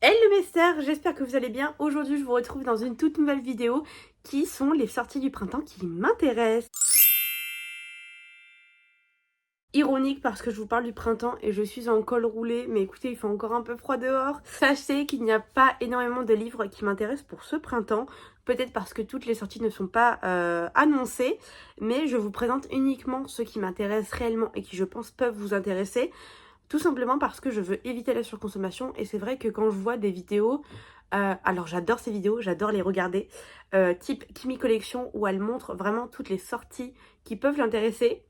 Hello mes sœurs, j'espère que vous allez bien. Aujourd'hui je vous retrouve dans une toute nouvelle vidéo qui sont les sorties du printemps qui m'intéressent. Ironique parce que je vous parle du printemps et je suis en col roulé, mais écoutez il fait encore un peu froid dehors. Sachez qu'il n'y a pas énormément de livres qui m'intéressent pour ce printemps, peut-être parce que toutes les sorties ne sont pas annoncées, mais je vous présente uniquement ceux qui m'intéressent réellement et qui je pense peuvent vous intéresser. Tout simplement parce que je veux éviter la surconsommation et c'est vrai que quand je vois des vidéos, alors j'adore ces vidéos, j'adore les regarder, type Kimi Collection où elle montre vraiment toutes les sorties qui peuvent l'intéresser.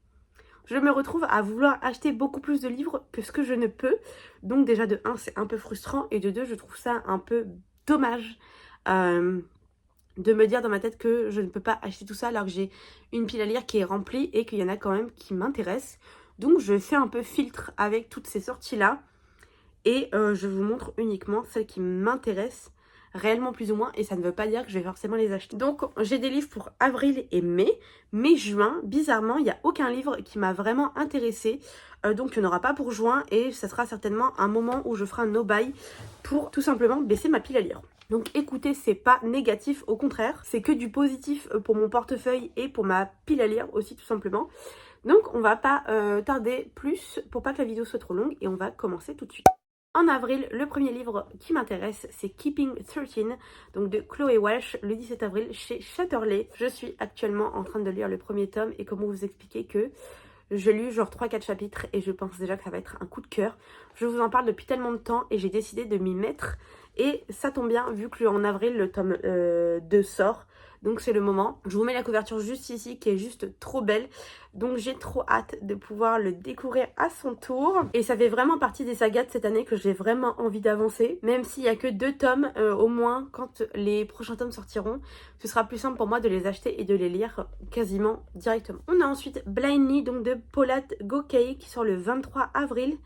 Je me retrouve à vouloir acheter beaucoup plus de livres que ce que je ne peux. Donc déjà de 1 c'est un peu frustrant et de 2 je trouve ça un peu dommage de me dire dans ma tête que je ne peux pas acheter tout ça alors que j'ai une pile à lire qui est remplie et qu'il y en a quand même qui m'intéressent. Donc je fais un peu filtre avec toutes ces sorties là et je vous montre uniquement celles qui m'intéressent réellement plus ou moins et ça ne veut pas dire que je vais forcément les acheter. Donc j'ai des livres pour avril et mai, mais juin, bizarrement, il n'y a aucun livre qui m'a vraiment intéressée. Donc il n'y en aura pas pour juin et ça sera certainement un moment où je ferai un no-buy pour tout simplement baisser ma pile à lire. Donc écoutez, c'est pas négatif, au contraire, c'est que du positif pour mon portefeuille et pour ma pile à lire aussi tout simplement. Donc on va pas tarder plus pour pas que la vidéo soit trop longue et on va commencer tout de suite. En avril, le premier livre qui m'intéresse, c'est Keeping 13, donc de Chloé Walsh, le 17 avril chez Chatterley. Je suis actuellement en train de lire le premier tome et comment vous expliquer que je lis genre 3-4 chapitres et je pense déjà que ça va être un coup de cœur. Je vous en parle depuis tellement de temps et j'ai décidé de m'y mettre. Et ça tombe bien vu que en avril le tome 2 sort. Donc c'est le moment. Je vous mets la couverture juste ici qui est juste trop belle. Donc j'ai trop hâte de pouvoir le découvrir à son tour. Et ça fait vraiment partie des sagas de cette année que j'ai vraiment envie d'avancer. Même s'il n'y a que 2 tomes au moins quand les prochains tomes sortiront. Ce sera plus simple pour moi de les acheter et de les lire quasiment directement. On a ensuite Blindly donc de Paula Gokey qui sort le 23 avril.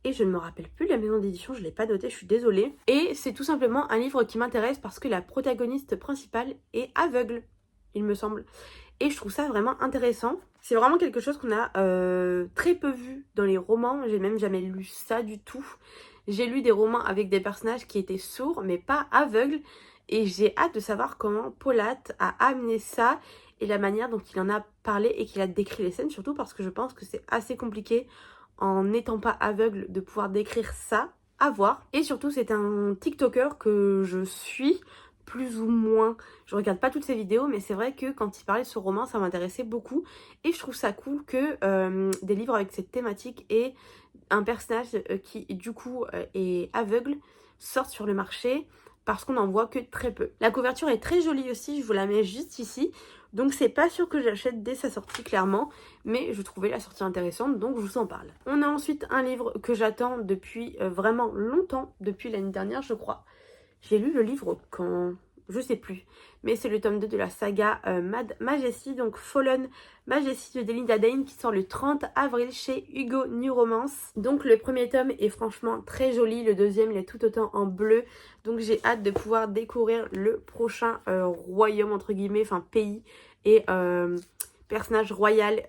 Et je ne me rappelle plus la maison d'édition, je ne l'ai pas noté, je suis désolée. Et c'est tout simplement un livre qui m'intéresse parce que la protagoniste principale est aveugle, il me semble. Et je trouve ça vraiment intéressant. C'est vraiment quelque chose qu'on a très peu vu dans les romans. J'ai même jamais lu ça du tout. J'ai lu des romans avec des personnages qui étaient sourds mais pas aveugles. Et j'ai hâte de savoir comment Paulat a amené ça et la manière dont il en a parlé et qu'il a décrit les scènes. Surtout parce que je pense que c'est assez compliqué en n'étant pas aveugle de pouvoir décrire ça à voir. Et surtout c'est un TikToker que je suis plus ou moins. Je regarde pas toutes ses vidéos mais c'est vrai que quand il parlait de ce roman ça m'intéressait beaucoup. Et je trouve ça cool que des livres avec cette thématique et un personnage qui du coup est aveugle sortent sur le marché parce qu'on n'en voit que très peu. La couverture est très jolie aussi, je vous la mets juste ici. Donc c'est pas sûr que j'achète dès sa sortie clairement, mais je trouvais la sortie intéressante donc je vous en parle. On a ensuite un livre que j'attends depuis vraiment longtemps, depuis l'année dernière je crois. J'ai lu le livre quand... Je sais plus. Mais c'est le tome 2 de la saga Mad Majesty, donc Fallen Majesty de Delinda Dane qui sort le 30 avril chez Hugo New Romance. Donc le premier tome est franchement très joli, le deuxième il est tout autant en bleu. Donc j'ai hâte de pouvoir découvrir le prochain royaume entre guillemets, enfin pays et personnage royal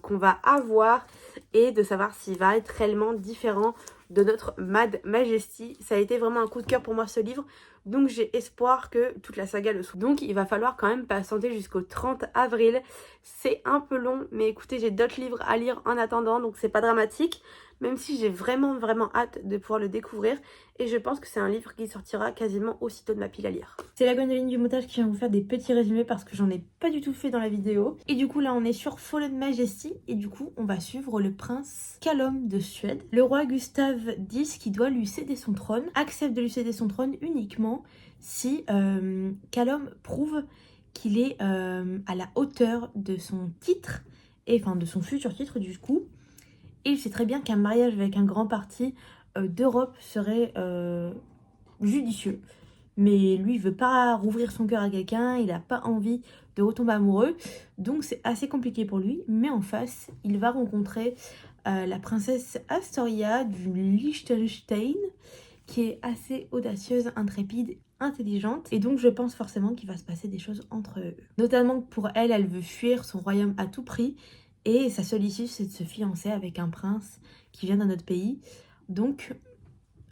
qu'on va avoir et de savoir s'il va être réellement différent de notre Mad Majesty. Ça a été vraiment un coup de cœur pour moi ce livre, donc j'ai espoir que toute la saga le soit. Donc il va falloir quand même patienter jusqu'au 30 avril. C'est un peu long, mais écoutez, j'ai d'autres livres à lire en attendant, donc c'est pas dramatique. Même si j'ai vraiment hâte de pouvoir le découvrir. Et je pense que c'est un livre qui sortira quasiment aussitôt de ma pile à lire. C'est la Gwendoline du montage qui vient vous faire des petits résumés parce que j'en ai pas du tout fait dans la vidéo. Et du coup là on est sur Fallen Majesty et du coup on va suivre le prince Callum de Suède. Le roi Gustave X qui doit lui céder son trône, accepte de lui céder son trône uniquement si Callum prouve qu'il est à la hauteur de son titre, et enfin de son futur titre du coup. Et il sait très bien qu'un mariage avec un grand parti d'Europe serait judicieux. Mais lui, il veut pas rouvrir son cœur à quelqu'un, il n'a pas envie de retomber amoureux. Donc c'est assez compliqué pour lui. Mais en face, il va rencontrer la princesse Astoria du Liechtenstein, qui est assez audacieuse, intrépide, intelligente. Et donc je pense forcément qu'il va se passer des choses entre eux. Notamment que pour elle, elle veut fuir son royaume à tout prix. Et sa seule issue, c'est de se fiancer avec un prince qui vient d'un autre pays. Donc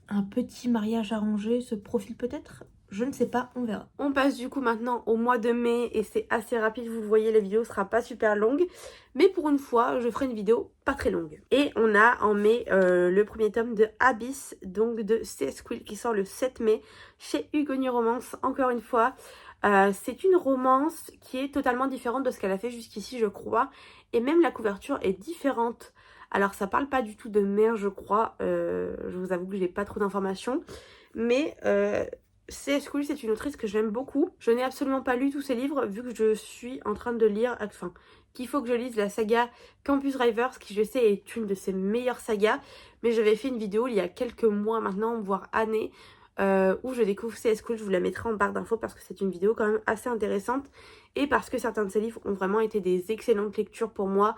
un petit mariage arrangé se profile peut-être. Je ne sais pas, on verra. On passe du coup maintenant au mois de mai et c'est assez rapide, vous le voyez, la vidéo ne sera pas super longue. Mais pour une fois, je ferai une vidéo pas très longue. Et on a en mai le premier tome de Abyss, donc de C.S. Quill qui sort le 7 mai chez Hugonie Romance, encore une fois. C'est une romance qui est totalement différente de ce qu'elle a fait jusqu'ici, je crois. Et même la couverture est différente. Alors ça parle pas du tout de mer, je crois. Je vous avoue que j'ai pas trop d'informations. Mais C.S. Quill, c'est une autrice que j'aime beaucoup. Je n'ai absolument pas lu tous ses livres vu que je suis en train de lire, enfin, qu'il faut que je lise la saga Campus Rivers, qui je sais est une de ses meilleures sagas. Mais j'avais fait une vidéo il y a quelques mois maintenant, voire années, où je découvre C.S. Quill. Je vous la mettrai en barre d'infos parce que c'est une vidéo quand même assez intéressante et parce que certains de ses livres ont vraiment été des excellentes lectures pour moi.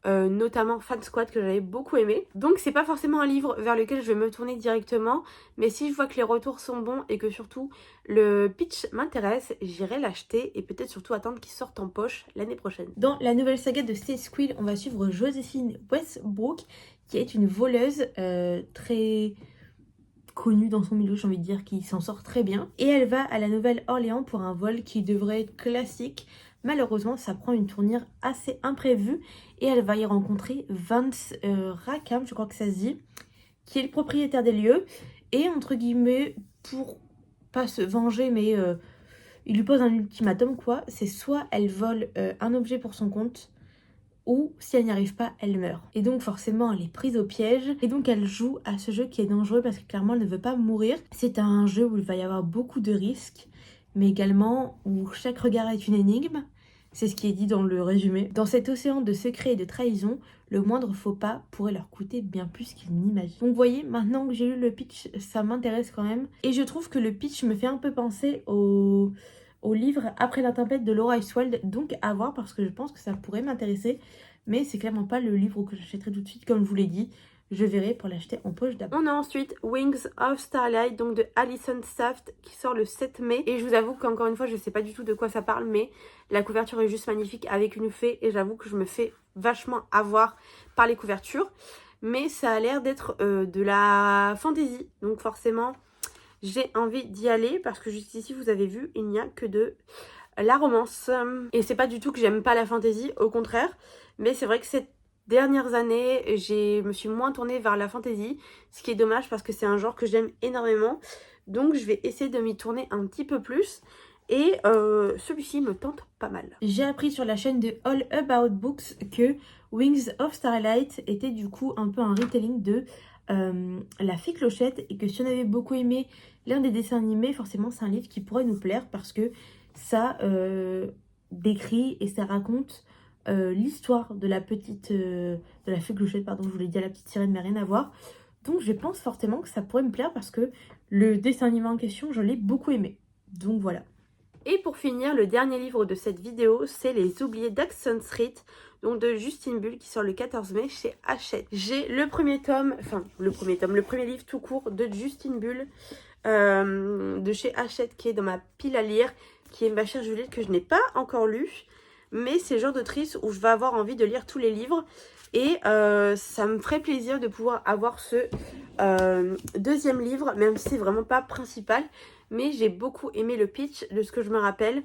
Notamment Fan Squad que j'avais beaucoup aimé. Donc c'est pas forcément un livre vers lequel je vais me tourner directement, mais si je vois que les retours sont bons et que surtout le pitch m'intéresse, j'irai l'acheter et peut-être surtout attendre qu'il sorte en poche l'année prochaine. Dans la nouvelle saga de C.S. Quill, on va suivre Joséphine Westbrook qui est une voleuse très connue dans son milieu, j'ai envie de dire, qui s'en sort très bien. Et elle va à la Nouvelle-Orléans pour un vol qui devrait être classique. Malheureusement, ça prend une tournure assez imprévue et elle va y rencontrer Vance Rackham, je crois que ça se dit, qui est le propriétaire des lieux. Et entre guillemets, pour pas se venger, mais il lui pose un ultimatum, quoi. C'est soit elle vole un objet pour son compte, ou si elle n'y arrive pas, elle meurt. Et donc forcément, elle est prise au piège. Et donc elle joue à ce jeu qui est dangereux parce que clairement, elle ne veut pas mourir. C'est un jeu où il va y avoir beaucoup de risques, mais également où chaque regard est une énigme. C'est ce qui est dit dans le résumé. Dans cet océan de secrets et de trahison, le moindre faux pas pourrait leur coûter bien plus qu'ils n'imaginent. Donc vous voyez, maintenant que j'ai lu le pitch, ça m'intéresse quand même. Et je trouve que le pitch me fait un peu penser au livre Après la tempête de Laura Iswald, donc à voir parce que je pense que ça pourrait m'intéresser, mais c'est clairement pas le livre que j'achèterai tout de suite, comme je vous l'ai dit. Je verrai pour l'acheter en poche d'abord. On a ensuite Wings of Starlight, donc de Alison Saft, qui sort le 7 mai. Et je vous avoue qu'encore une fois, je sais pas du tout de quoi ça parle, mais la couverture est juste magnifique avec une fée. Et j'avoue que je me fais vachement avoir par les couvertures. Mais ça a l'air d'être de la fantasy. Donc forcément, j'ai envie d'y aller parce que juste ici, vous avez vu, il n'y a que de la romance. Et c'est pas du tout que j'aime pas la fantasy, au contraire. Mais c'est vrai que ces dernières années, je me suis moins tournée vers la fantasy, ce qui est dommage parce que c'est un genre que j'aime énormément. Donc je vais essayer de m'y tourner un petit peu plus. Et celui-ci me tente pas mal. J'ai appris sur la chaîne de All About Books que Wings of Starlight était du coup un peu un retelling de La Fée Clochette. Et que si on avait beaucoup aimé l'un des dessins animés, forcément c'est un livre qui pourrait nous plaire parce que ça décrit et ça raconte l'histoire de la petite de la Fée Clochette, pardon, je voulais dire la petite sirène, mais rien à voir. Donc je pense fortement que ça pourrait me plaire parce que le dessin animé en question, je l'ai beaucoup aimé. Donc voilà. Et pour finir, le dernier livre de cette vidéo, c'est Les Oubliés d'Axton Street, donc de Justine Bull, qui sort le 14 mai chez Hachette. J'ai le premier tome, le premier livre tout court de Justine Bull, de chez Hachette, qui est dans ma pile à lire, qui est Ma chère Juliette, que je n'ai pas encore lu. Mais c'est le genre d'autrice où je vais avoir envie de lire tous les livres. Et ça me ferait plaisir de pouvoir avoir ce deuxième livre, même si c'est vraiment pas principal. Mais j'ai beaucoup aimé le pitch. De ce que je me rappelle,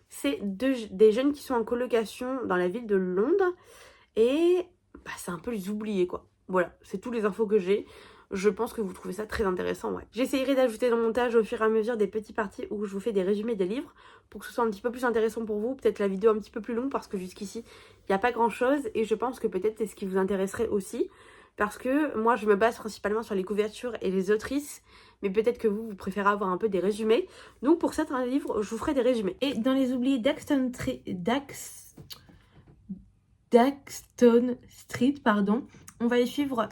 c'est des jeunes qui sont en colocation dans la ville de Londres. Et bah, c'est un peu les oubliés, quoi. Voilà, c'est toutes les infos que j'ai. Je pense que vous trouvez ça très intéressant, ouais. J'essayerai d'ajouter dans le montage au fur et à mesure des petites parties où je vous fais des résumés des livres pour que ce soit un petit peu plus intéressant pour vous. Peut-être la vidéo un petit peu plus longue parce que jusqu'ici, il n'y a pas grand-chose. Et je pense que peut-être c'est ce qui vous intéresserait aussi. Parce que moi, je me base principalement sur les couvertures et les autrices. Mais peut-être que vous préférez avoir un peu des résumés. Donc pour certains livres, je vous ferai des résumés. Et dans les oubliés d'Axton Street, pardon, on va y suivre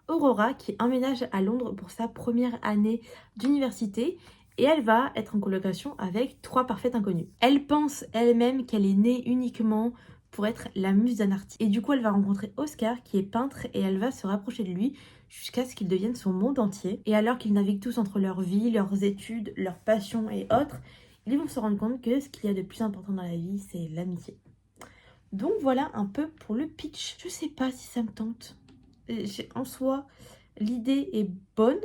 Aurora qui emménage à Londres pour sa première année d'université et elle va être en colocation avec 3 parfaits inconnus. Elle pense elle-même qu'elle est née uniquement pour être la muse d'un artiste. Et du coup, elle va rencontrer Oscar qui est peintre et elle va se rapprocher de lui jusqu'à ce qu'il devienne son monde entier. Et alors qu'ils naviguent tous entre leur vie, leurs études, leurs passions et autres, ils vont se rendre compte que ce qu'il y a de plus important dans la vie, c'est l'amitié. Donc voilà un peu pour le pitch. Je sais pas si ça me tente. En soi, l'idée est bonne,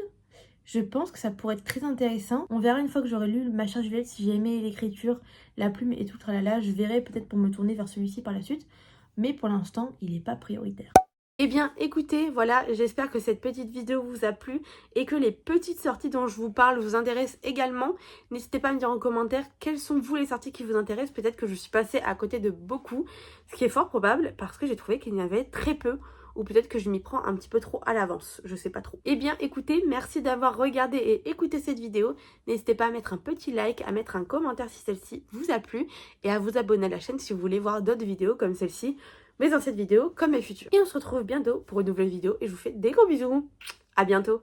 Je pense que ça pourrait être très intéressant. On verra une fois que j'aurai lu Ma chère Juliette si j'ai aimé l'écriture, la plume et tout le tralala. Je verrai peut-être pour me tourner vers celui-ci par la suite. Mais pour l'instant, il n'est pas prioritaire. Eh bien écoutez, voilà, j'espère que cette petite vidéo vous a plu et que les petites sorties dont je vous parle vous intéressent également. N'hésitez pas à me dire en commentaire quelles sont vous les sorties qui vous intéressent. Peut-être que je suis passée à côté de beaucoup, ce qui est fort probable parce que j'ai trouvé qu'il y en avait très peu. Ou peut-être que je m'y prends un petit peu trop à l'avance, je sais pas trop. Eh bien écoutez, merci d'avoir regardé et écouté cette vidéo. N'hésitez pas à mettre un petit like, à mettre un commentaire si celle-ci vous a plu et à vous abonner à la chaîne si vous voulez voir d'autres vidéos comme celle-ci, mais dans cette vidéo comme mes futures. Et on se retrouve bientôt pour une nouvelle vidéo et je vous fais des gros bisous. À bientôt.